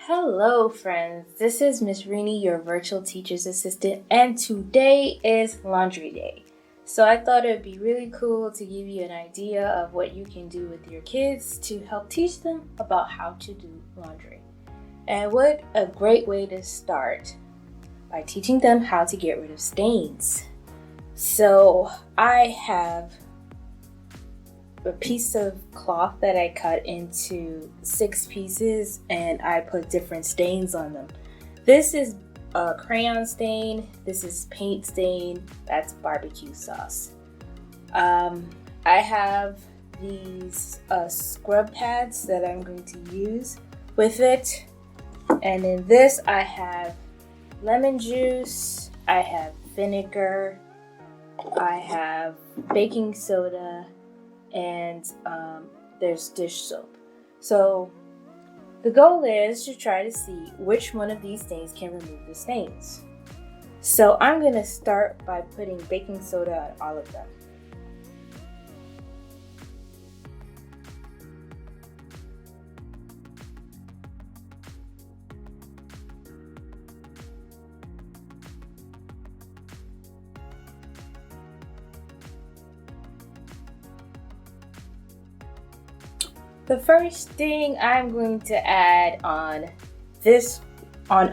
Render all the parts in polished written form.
Hello friends, this is Miss Rini, your virtual teacher's assistant, and today is laundry day. So I thought it would be really cool to give you an idea of what you can do with your kids to help teach them about how to do laundry. And what a great way to start by teaching them how to get rid of stains. So I have a piece of cloth that I cut into 6 pieces and I put different stains on them. This is a crayon stain, this is paint stain, that's barbecue sauce. I have these scrub pads that I'm going to use with it, and in this I have lemon juice, I have vinegar, I have baking soda, and there's dish soap. So the goal is to try to see which one of these things can remove the stains. So I'm going to start by putting baking soda on all of them. The first thing I'm going to add on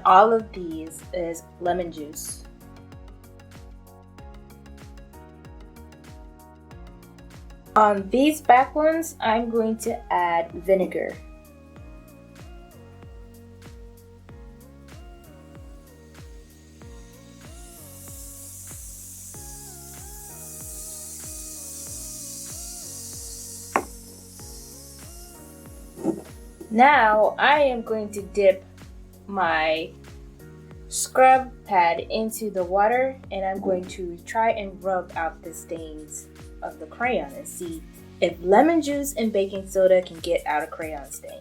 all of these is lemon juice. On these back ones, I'm going to add vinegar. Now I am going to dip my scrub pad into the water and I'm going to try and rub out the stains of the crayon and see if lemon juice and baking soda can get out a crayon stain.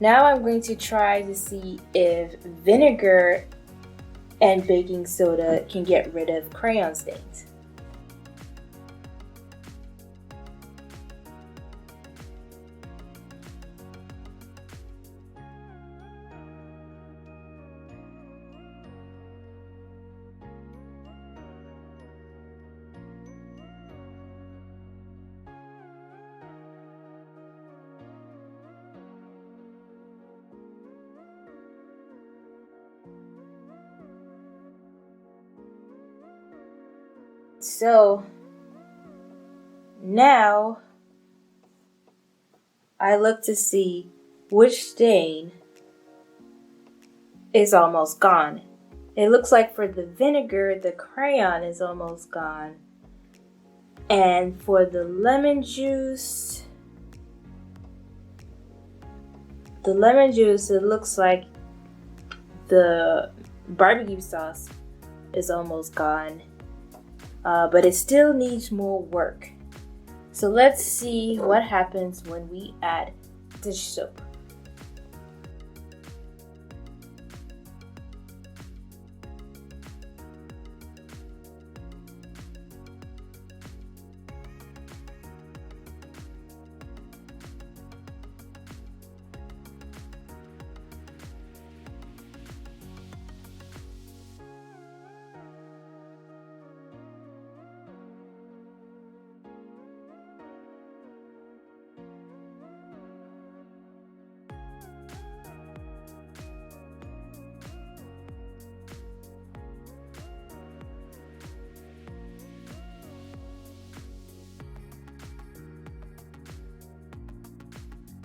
Now I'm going to try to see if vinegar and baking soda can get rid of crayon stains. So now I look to see which stain is almost gone. It looks like for the vinegar, the crayon is almost gone. And for the lemon juice, it looks like the barbecue sauce is almost gone. But it still needs more work. So let's see what happens when we add dish soap.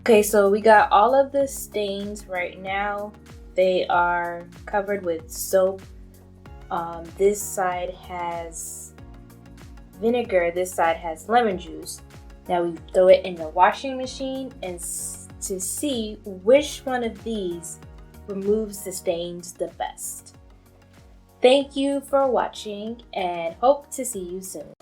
Okay, so we got all of the stains right now. They are covered with soap. This side has vinegar, this side has lemon juice. Now we throw it in the washing machine and to see which one of these removes the stains the best. Thank you for watching and hope to see you soon.